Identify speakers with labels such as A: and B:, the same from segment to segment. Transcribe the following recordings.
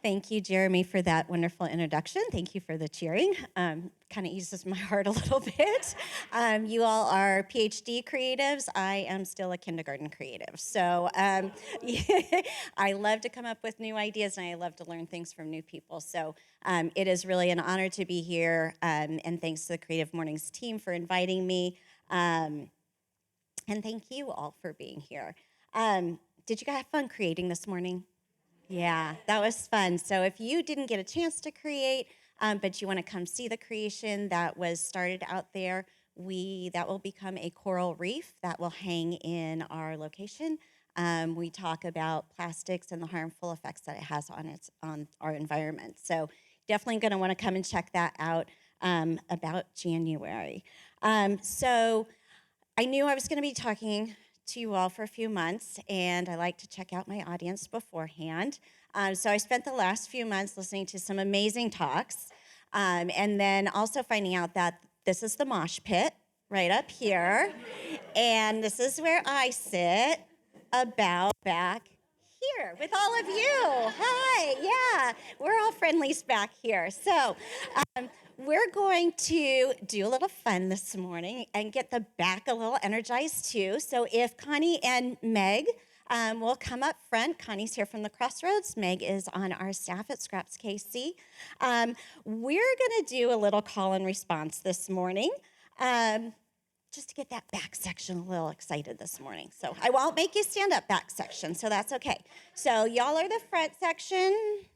A: Thank you, Jeremy, for that wonderful introduction. Thank you for the cheering. Kind of eases my heart a little bit. You all are PhD creatives. I am still a kindergarten creative. So I love to come up with new ideas, and I love to learn things from new people. So it is really an honor to be here, and thanks to the Creative Mornings team for inviting me. And thank you all for being here. Did you guys have fun creating this morning? Yeah, that was fun. So if you didn't get a chance to create, but you want to come see the creation that was started out there, that will become a coral reef that will hang in our location. We talk about plastics and the harmful effects that it has on our environment. So definitely going to want to come and check that out about January. So I knew I was going to be talking to you all for a few months, and I like to check out my audience beforehand. So I spent the last few months listening to some amazing talks, and then also finding out that this is the mosh pit right up here, and this is where I sit about back here with all of you. Hi, yeah, we're all friendlies back here. So we're going to do a little fun this morning and get the back a little energized too. So if Connie and Meg will come up front. Connie's here from the Crossroads. Meg is on our staff at ScrapsKC. We're going to do a little call and response this morning. Just to get that back section a little excited this morning. So I won't make you stand up back section, so that's okay. So y'all are the front section,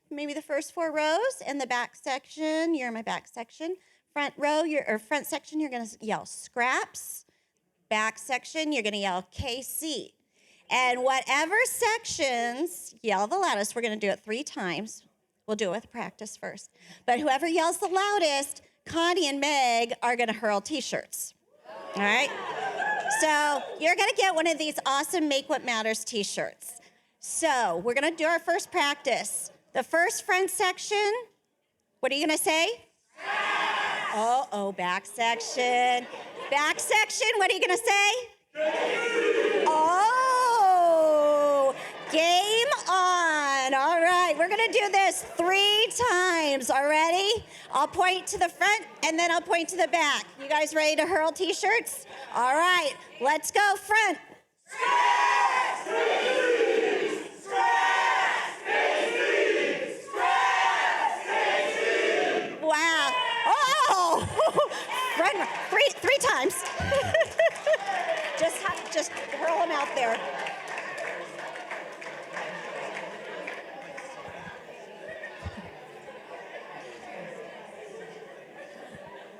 A: maybe the first 4 rows, and the back section, you're my back section. Front row, or front section, you're gonna yell Scraps. Back section, you're gonna yell KC. And whatever sections yell the loudest, we're gonna do it 3 times. We'll do it with practice first. But whoever yells the loudest, Connie and Meg are gonna hurl t-shirts. All right, so you're gonna get one of these awesome Make What Matters t-shirts. So we're gonna do our first practice. The first front section, what are you gonna say? Oh, back section. Back section, what are you gonna say? Oh, game on. All right, we're gonna do this 3 times. All ready? I'll point to the front and then I'll point to the back. You guys ready to hurl t-shirts? All right, let's go front. Wow. Oh, front, 3 times. just hurl them out there.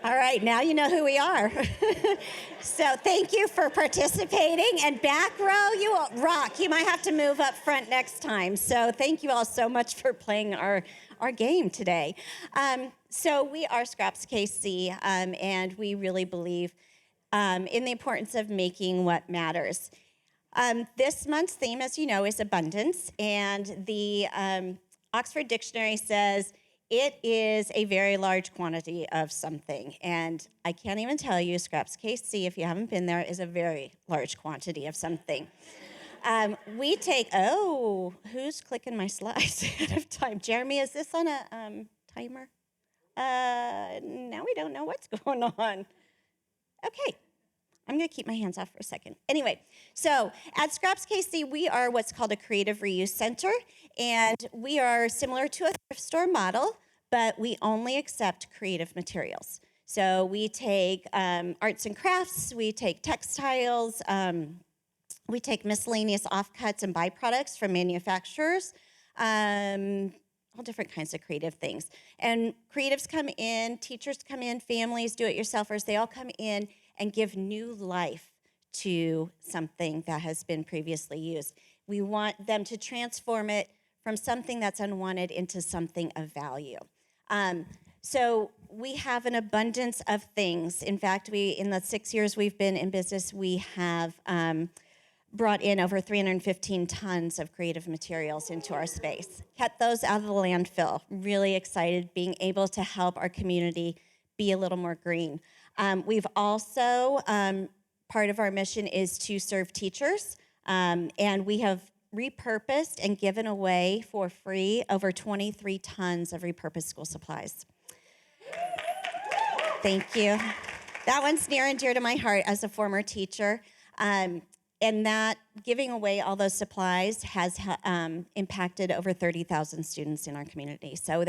A: All right, now you know who we are. So thank you for participating. And back row, you all rock. You might have to move up front next time. So thank you all so much for playing our game today. So we are ScrapsKC, and we really believe in the importance of making what matters. This month's theme, as you know, is abundance. And the Oxford Dictionary says, it is a very large quantity of something. And I can't even tell you, ScrapsKC, if you haven't been there, is a very large quantity of something. We take, who's clicking my slides ahead of time? Jeremy, is this on a timer? Now we don't know what's going on. Okay. I'm going to keep my hands off for a second. Anyway, so at ScrapsKC, we are what's called a creative reuse center, and we are similar to a thrift store model, but we only accept creative materials. So we take arts and crafts, we take textiles, we take miscellaneous offcuts and byproducts from manufacturers, all different kinds of creative things. And creatives come in, teachers come in, families, do-it-yourselfers, they all come in and give new life to something that has been previously used. We want them to transform it from something that's unwanted into something of value. So we have an abundance of things. In fact, in the 6 years we've been in business, we have brought in over 315 tons of creative materials into our space. Kept those out of the landfill. Really excited being able to help our community be a little more green. We've also, part of our mission is to serve teachers, and we have repurposed and given away for free over 23 tons of repurposed school supplies. Thank you. That one's near and dear to my heart as a former teacher. And that giving away all those supplies has impacted over 30,000 students in our community. So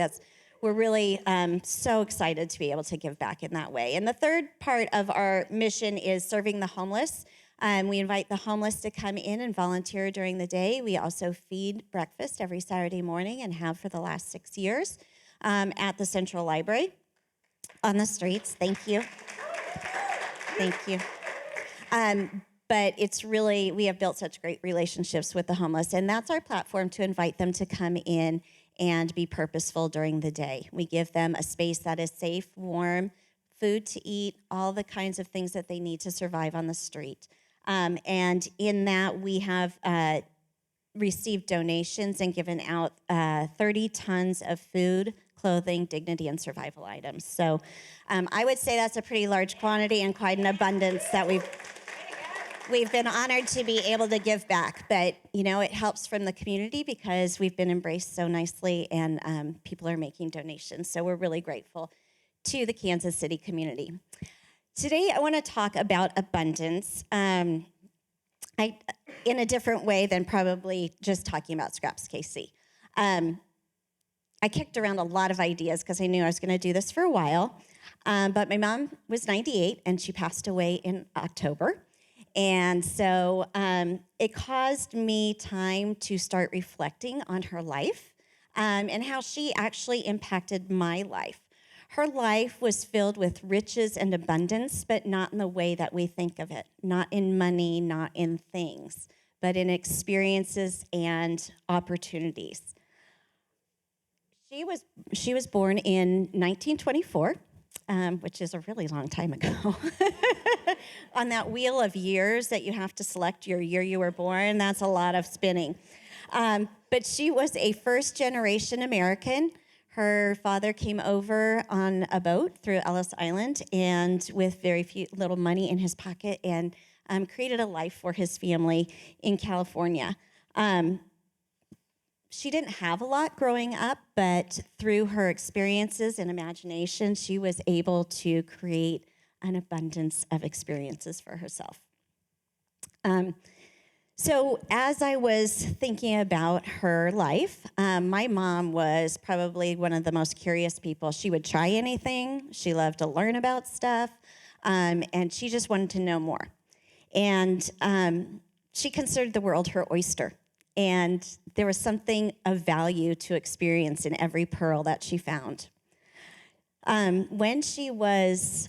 A: we're really so excited to be able to give back in that way. And the third part of our mission is serving the homeless. We invite the homeless to come in and volunteer during the day. We also feed breakfast every Saturday morning and have for the last 6 years at the Central Library on the streets. Thank you. Thank you. But it's really, we have built such great relationships with the homeless, and that's our platform to invite them to come in and be purposeful during the day. We give them a space that is safe, warm, food to eat, all the kinds of things that they need to survive on the street. And in that, we have received donations and given out 30 tons of food, clothing, dignity, and survival items. So I would say that's a pretty large quantity and quite an abundance that we've been honored to be able to give back. But, you know, it helps from the community because we've been embraced so nicely and people are making donations. So we're really grateful to the Kansas City community. Today, I want to talk about abundance in a different way than probably just talking about ScrapsKC. I kicked around a lot of ideas because I knew I was going to do this for a while. But my mom was 98, and she passed away in October. And so it caused me time to start reflecting on her life and how she actually impacted my life. Her life was filled with riches and abundance, but not in the way that we think of it. Not in money, not in things, but in experiences and opportunities. She was born in 1924, which is a really long time ago. On that wheel of years that you have to select your year you were born, that's a lot of spinning. But she was a first-generation American. Her father came over on a boat through Ellis Island and with very little money in his pocket and created a life for his family in California. She didn't have a lot growing up, but through her experiences and imagination, she was able to create an abundance of experiences for herself. So as I was thinking about her life, my mom was probably one of the most curious people. She would try anything. She loved to learn about stuff, and she just wanted to know more. And she considered the world her oyster. And there was something of value to experience in every pearl that she found. When she was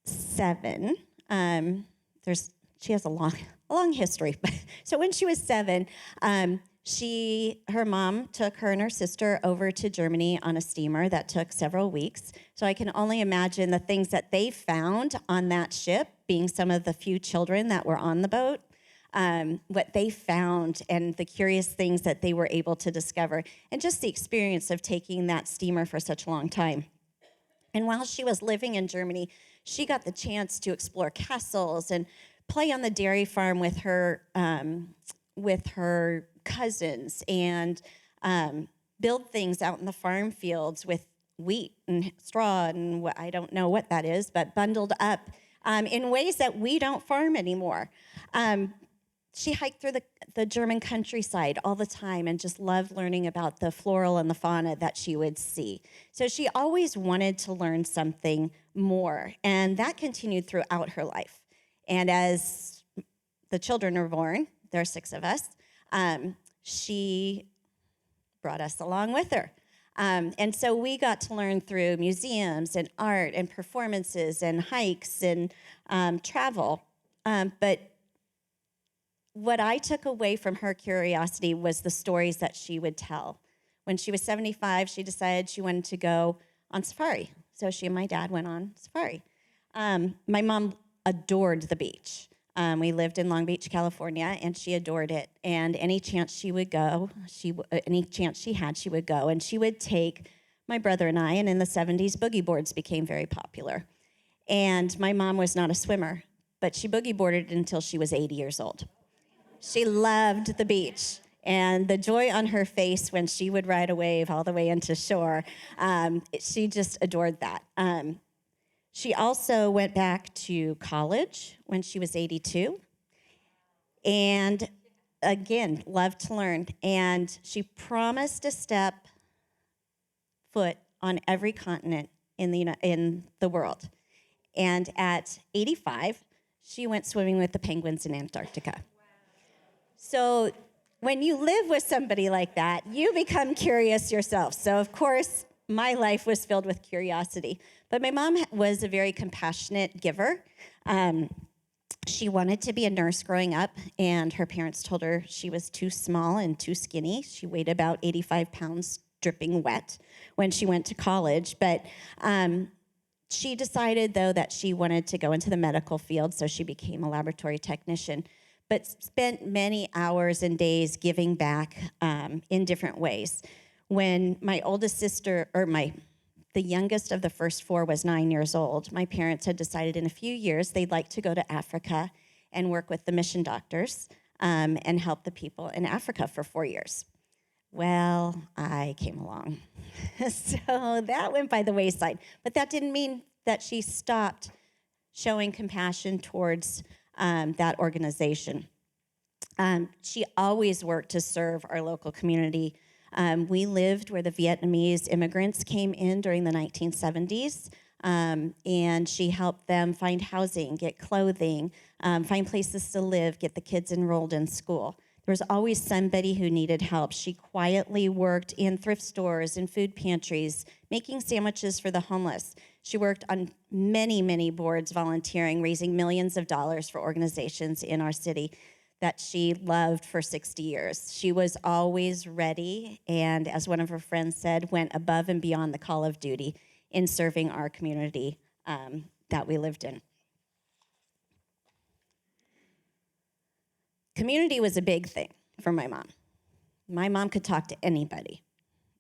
A: 7, she has a long history. So when she was 7, her mom took her and her sister over to Germany on a steamer that took several weeks. So I can only imagine the things that they found on that ship, being some of the few children that were on the boat. What they found and the curious things that they were able to discover, and just the experience of taking that steamer for such a long time. And while she was living in Germany, she got the chance to explore castles and play on the dairy farm with her cousins and build things out in the farm fields with wheat and straw and I don't know what that is, but bundled up in ways that we don't farm anymore. She hiked through the German countryside all the time and just loved learning about the floral and the fauna that she would see. So she always wanted to learn something more, and that continued throughout her life. And as the children were born, there are 6 of us, she brought us along with her. And so we got to learn through museums and art and performances and hikes and travel. But what I took away from her curiosity was the stories that she would tell. When she was 75, she decided she wanted to go on safari. So she and my dad went on safari. My mom adored the beach. We lived in Long Beach, California, and she adored it. And any chance she would go, any chance she had, she would go. And she would take my brother and I, and in the 70s, boogie boards became very popular. And my mom was not a swimmer, but she boogie boarded until she was 80 years old. She loved the beach. And the joy on her face when she would ride a wave all the way into shore, she just adored that. She also went back to college when she was 82. And again, loved to learn. And she promised to step foot on every continent in the world. And at 85, she went swimming with the penguins in Antarctica. So when you live with somebody like that, you become curious yourself. So of course, my life was filled with curiosity. But my mom was a very compassionate giver. She wanted to be a nurse growing up, and her parents told her she was too small and too skinny. She weighed about 85 pounds, dripping wet, when she went to college. But she decided, though, that she wanted to go into the medical field, so she became a laboratory technician, but spent many hours and days giving back in different ways. When my oldest sister, the youngest of the first four, was 9 years old, my parents had decided in a few years they'd like to go to Africa and work with the mission doctors and help the people in Africa for 4 years. Well, I came along. So that went by the wayside. But that didn't mean that she stopped showing compassion towards that organization. She always worked to serve our local community. We lived where the Vietnamese immigrants came in during the 1970s, and she helped them find housing, get clothing, find places to live, get the kids enrolled in school. There was always somebody who needed help. She quietly worked in thrift stores and food pantries, making sandwiches for the homeless. She worked on many, many boards volunteering, raising millions of dollars for organizations in our city that she loved for 60 years. She was always ready, and as one of her friends said, went above and beyond the call of duty in serving our community that we lived in. Community was a big thing for my mom. My mom could talk to anybody.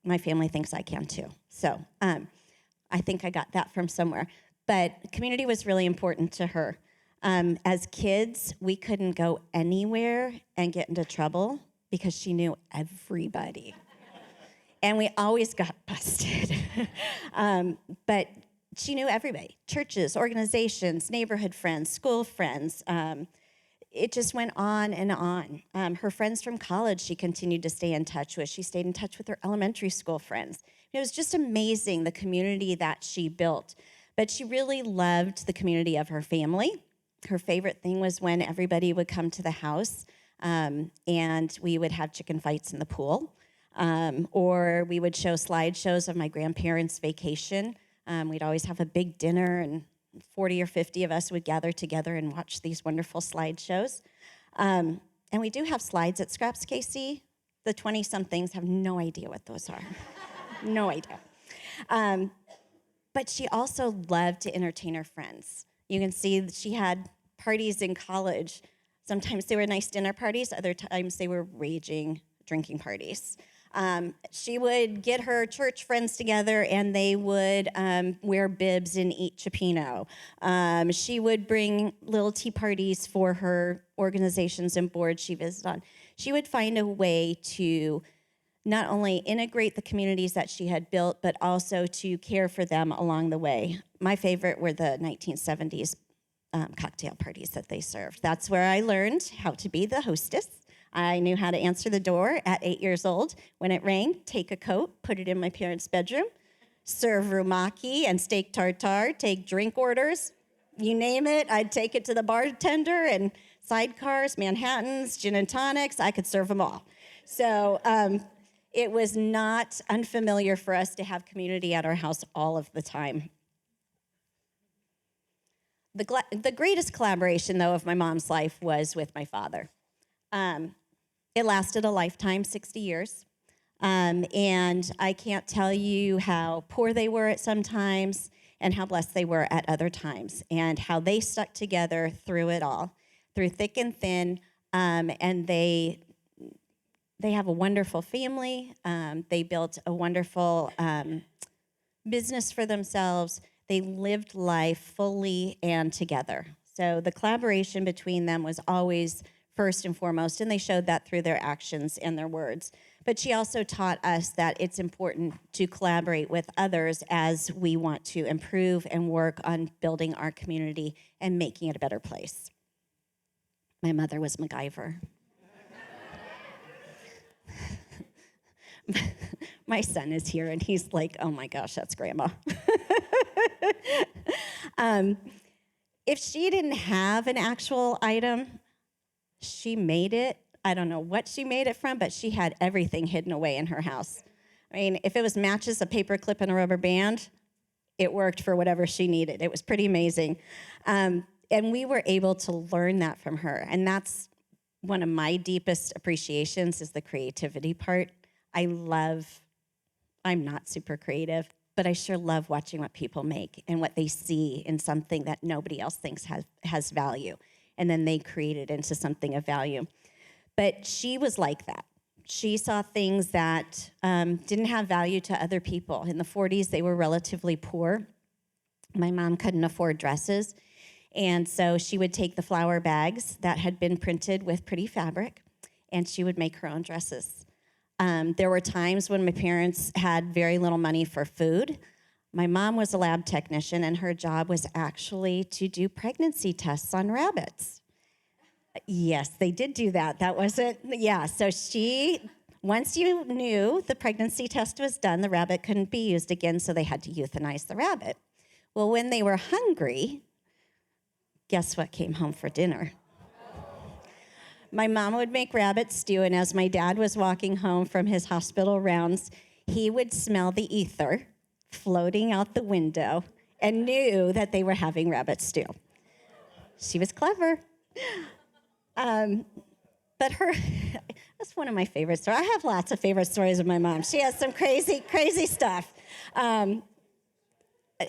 A: My family thinks I can too. So I think I got that from somewhere. But community was really important to her. As kids, we couldn't go anywhere and get into trouble because she knew everybody. And we always got busted. But she knew everybody. Churches, organizations, neighborhood friends, school friends. It just went on and on. Her friends from college she continued to stay in touch with. She stayed in touch with her elementary school friends. It was just amazing, the community that she built. But she really loved the community of her family. Her favorite thing was when everybody would come to the house and we would have chicken fights in the pool. Or we would show slideshows of my grandparents' vacation. We'd always have a big dinner, and 40 or 50 of us would gather together and watch these wonderful slideshows. And we do have slides at ScrapsKC. The 20-somethings have no idea what those are. No idea. But she also loved to entertain her friends. You can see that she had parties in college. Sometimes they were nice dinner parties. Other times they were raging drinking parties. She would get her church friends together, and they would wear bibs and eat cioppino. She would bring little tea parties for her organizations and boards she visited on. She would find a way to not only integrate the communities that she had built, but also to care for them along the way. My favorite were the 1970s cocktail parties that they served. That's where I learned how to be the hostess. I knew how to answer the door at 8 years old. When it rang, take a coat, put it in my parents' bedroom, serve rumaki and steak tartare, take drink orders, you name it. I'd take it to the bartender, and sidecars, Manhattans, gin and tonics, I could serve them all. So it was not unfamiliar for us to have community at our house all of the time. The greatest collaboration, though, of my mom's life was with my father. It lasted a lifetime, 60 years. And I can't tell you how poor they were at some times and how blessed they were at other times, and how they stuck together through it all, through thick and thin. And they have a wonderful family. They built a wonderful business for themselves. They lived life fully and together. So the collaboration between them was always first and foremost, and they showed that through their actions and their words. But she also taught us that it's important to collaborate with others as we want to improve and work on building our community and making it a better place. My mother was MacGyver. My son is here, and he's like, oh my gosh, that's Grandma. If she didn't have an actual item, she made it. I don't know what she made it from, but she had everything hidden away in her house. I mean, if it was matches, a paper clip, and a rubber band, it worked for whatever she needed. It was pretty amazing. And we were able to learn that from her. And that's one of my deepest appreciations is the creativity part. I'm not super creative, but I sure love watching what people make and what they see in something that nobody else thinks has value. And then they create it into something of value. But she was like that. She saw things that didn't have value to other people. In the 40s, they were relatively poor. My mom couldn't afford dresses. And so she would take the flower bags that had been printed with pretty fabric, and she would make her own dresses. There were times when my parents had very little money for food. My mom was a lab technician, and her job was actually to do pregnancy tests on rabbits. Yes, they did do that. That wasn't, yeah. So once you knew the pregnancy test was done, the rabbit couldn't be used again, so they had to euthanize the rabbit. Well, when they were hungry, guess what came home for dinner? My mom would make rabbit stew, and as my dad was walking home from his hospital rounds, he would smell the ether floating out the window and knew that they were having rabbit stew. She was clever. But that's one of my favorite stories. I have lots of favorite stories of my mom. She has some crazy, crazy stuff.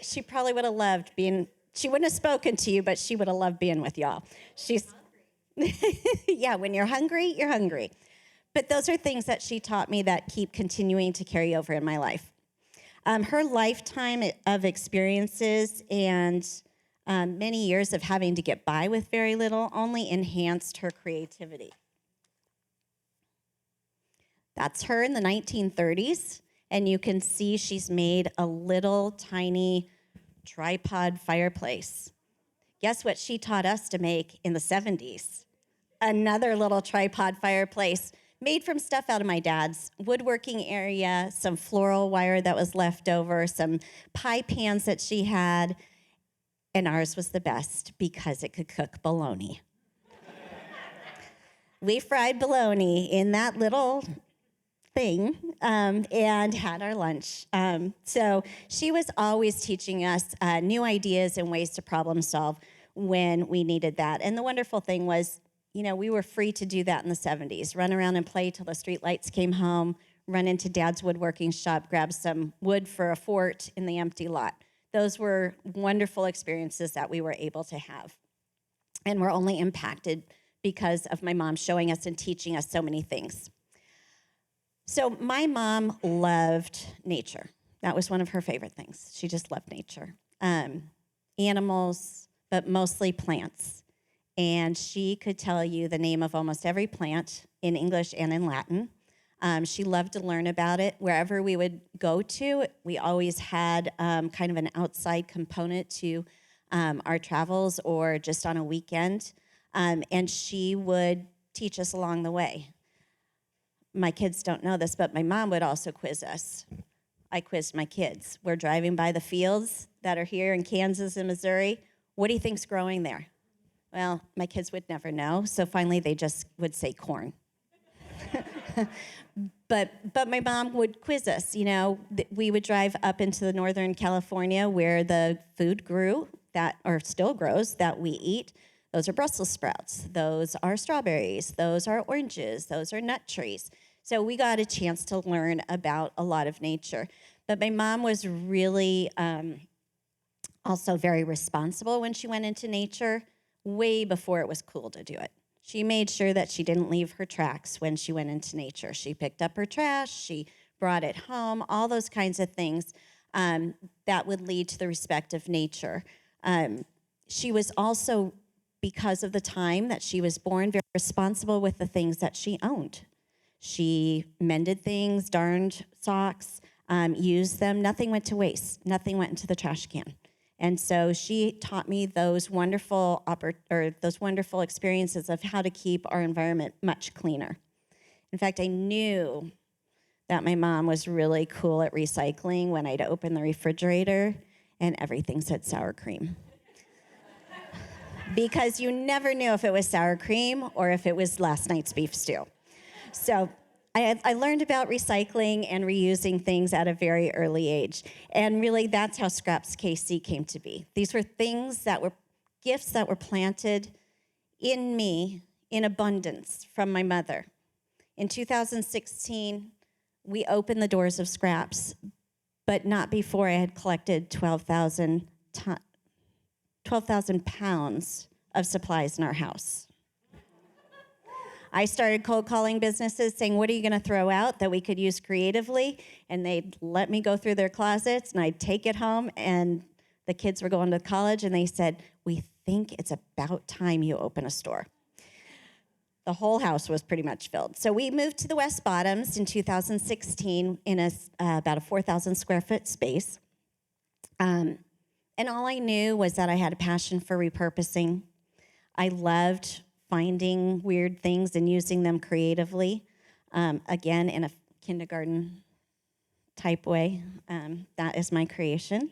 A: She probably would have loved she wouldn't have spoken to you, but she would have loved being with y'all. Yeah, when you're hungry, you're hungry. But those are things that she taught me that keep continuing to carry over in my life. Her lifetime of experiences and many years of having to get by with very little only enhanced her creativity. That's her in the 1930s, and you can see she's made a little tiny tripod fireplace. Guess what she taught us to make in the 70s? Another little tripod fireplace made from stuff out of my dad's woodworking area, some floral wire that was left over, some pie pans that she had, and ours was the best because it could cook bologna. We fried bologna in that little thing and had our lunch. So she was always teaching us new ideas and ways to problem solve when we needed that. And the wonderful thing was, we were free to do that in the 70s. Run around and play till the street lights came home, run into Dad's woodworking shop, grab some wood for a fort in the empty lot. Those were wonderful experiences that we were able to have. And were only impacted because of my mom showing us and teaching us so many things. So my mom loved nature. That was one of her favorite things. She just loved nature. Animals, but mostly plants. And she could tell you the name of almost every plant in English and in Latin. She loved to learn about it. Wherever we would go to, we always had kind of an outside component to our travels or just on a weekend. And she would teach us along the way. My kids don't know this, but my mom would also quiz us. I quizzed my kids. We're driving by the fields that are here in Kansas and Missouri. What do you think's growing there? Well, my kids would never know, so finally they just would say corn. But my mom would quiz us. We would drive up into the Northern California where the food grew, or still grows, that we eat. Those are Brussels sprouts. Those are strawberries. Those are oranges. Those are nut trees. So we got a chance to learn about a lot of nature. But my mom was really also very responsible when she went into nature, way before it was cool to do it. She made sure that she didn't leave her tracks when she went into nature. She picked up her trash, she brought it home, all those kinds of things that would lead to the respect of nature. She was also, because of the time that she was born, very responsible with the things that she owned. She mended things, darned socks, used them. Nothing went to waste. Nothing went into the trash can. And so she taught me those wonderful experiences of how to keep our environment much cleaner. In fact, I knew that my mom was really cool at recycling when I'd open the refrigerator and everything said sour cream. Because you never knew if it was sour cream or if it was last night's beef stew. So I learned about recycling and reusing things at a very early age. And really, that's how ScrapsKC came to be. These were things that were gifts that were planted in me in abundance from my mother. In 2016, we opened the doors of Scraps, but not before I had collected 12,000 pounds of supplies in our house. I started cold calling businesses saying, what are you going to throw out that we could use creatively? And they'd let me go through their closets, and I'd take it home, and the kids were going to college, and they said, we think it's about time you open a store. The whole house was pretty much filled. So we moved to the West Bottoms in 2016 in about a 4,000 square foot space. And all I knew was that I had a passion for repurposing. I loved finding weird things and using them creatively, again, in a kindergarten type way. That is my creation.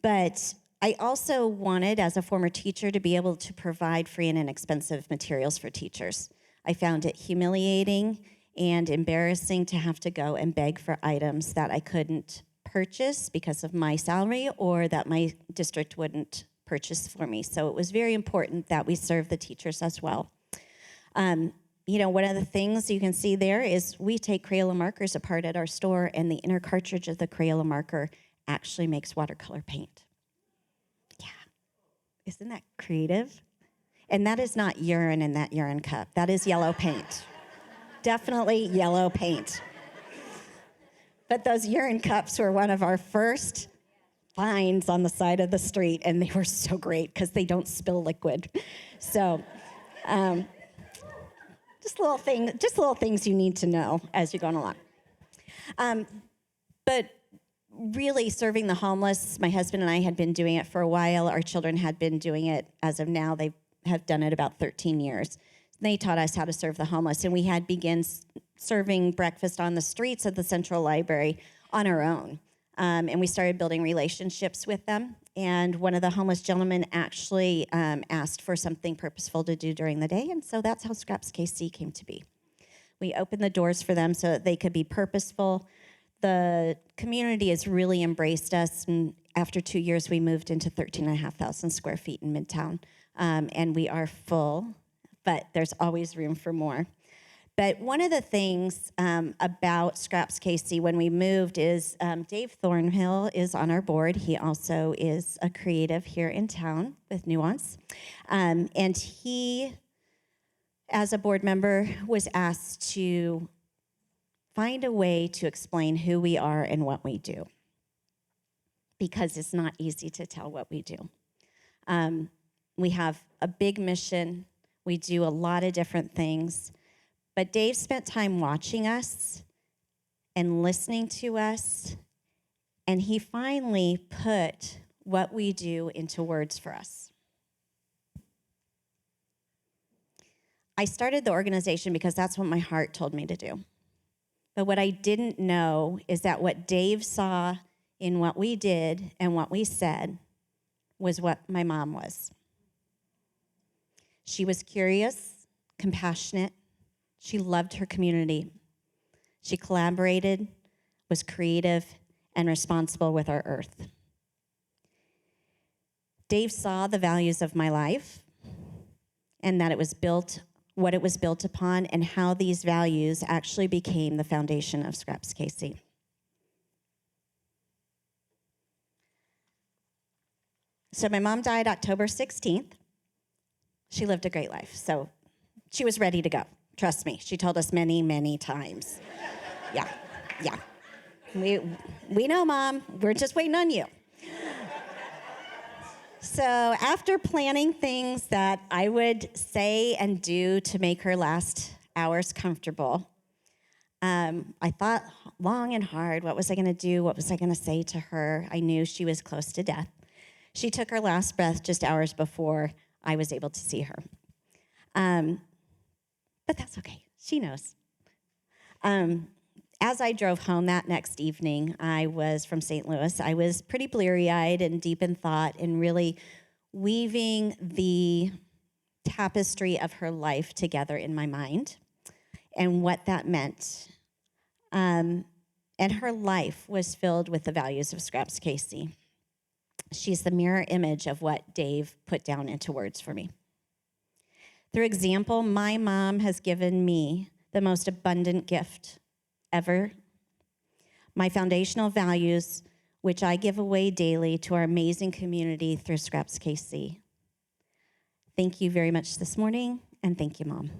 A: But I also wanted, as a former teacher, to be able to provide free and inexpensive materials for teachers. I found it humiliating and embarrassing to have to go and beg for items that I couldn't purchase because of my salary or that my district wouldn't purchase for me. So it was very important that we serve the teachers as well. One of the things you can see there is we take Crayola markers apart at our store, and the inner cartridge of the Crayola marker actually makes watercolor paint. Yeah, isn't that creative? And that is not urine in that urine cup. That is yellow paint. Definitely yellow paint. But those urine cups were one of our first finds on the side of the street, and they were so great because they don't spill liquid. So just little things you need to know as you're going along. But really serving the homeless, my husband and I had been doing it for a while. Our children had been doing it. As of now, they have done it about 13 years. They taught us how to serve the homeless, and we had begun serving breakfast on the streets of the Central Library on our own. And we started building relationships with them. And one of the homeless gentlemen actually asked for something purposeful to do during the day. And so that's how ScrapsKC came to be. We opened the doors for them so that they could be purposeful. The community has really embraced us. And after 2 years, we moved into 13,500 square feet in Midtown. And we are full, but there's always room for more. But one of the things about ScrapsKC when we moved is Dave Thornhill is on our board. He also is a creative here in town with Nuance. And he, as a board member, was asked to find a way to explain who we are and what we do, because it's not easy to tell what we do. We have a big mission. We do a lot of different things. But Dave spent time watching us and listening to us, and he finally put what we do into words for us. I started the organization because that's what my heart told me to do. But what I didn't know is that what Dave saw in what we did and what we said was what my mom was. She was curious, compassionate. She loved her community. She collaborated, was creative, and responsible with our earth. Dave saw the values of my life and that it was built, what it was built upon, and how these values actually became the foundation of ScrapsKC. So my mom died October 16th. She lived a great life, so she was ready to go. Trust me, she told us many, many times. Yeah. We know, Mom. We're just waiting on you. So after planning things that I would say and do to make her last hours comfortable, I thought long and hard, what was I going to do? What was I going to say to her? I knew she was close to death. She took her last breath just hours before I was able to see her. But that's okay. She knows. As I drove home that next evening, I was from St. Louis. I was pretty bleary-eyed and deep in thought and really weaving the tapestry of her life together in my mind and what that meant. And her life was filled with the values of ScrapsKC. She's the mirror image of what Dave put down into words for me. Through example, my mom has given me the most abundant gift ever. My foundational values, which I give away daily to our amazing community through ScrapsKC. Thank you very much this morning, and thank you, Mom.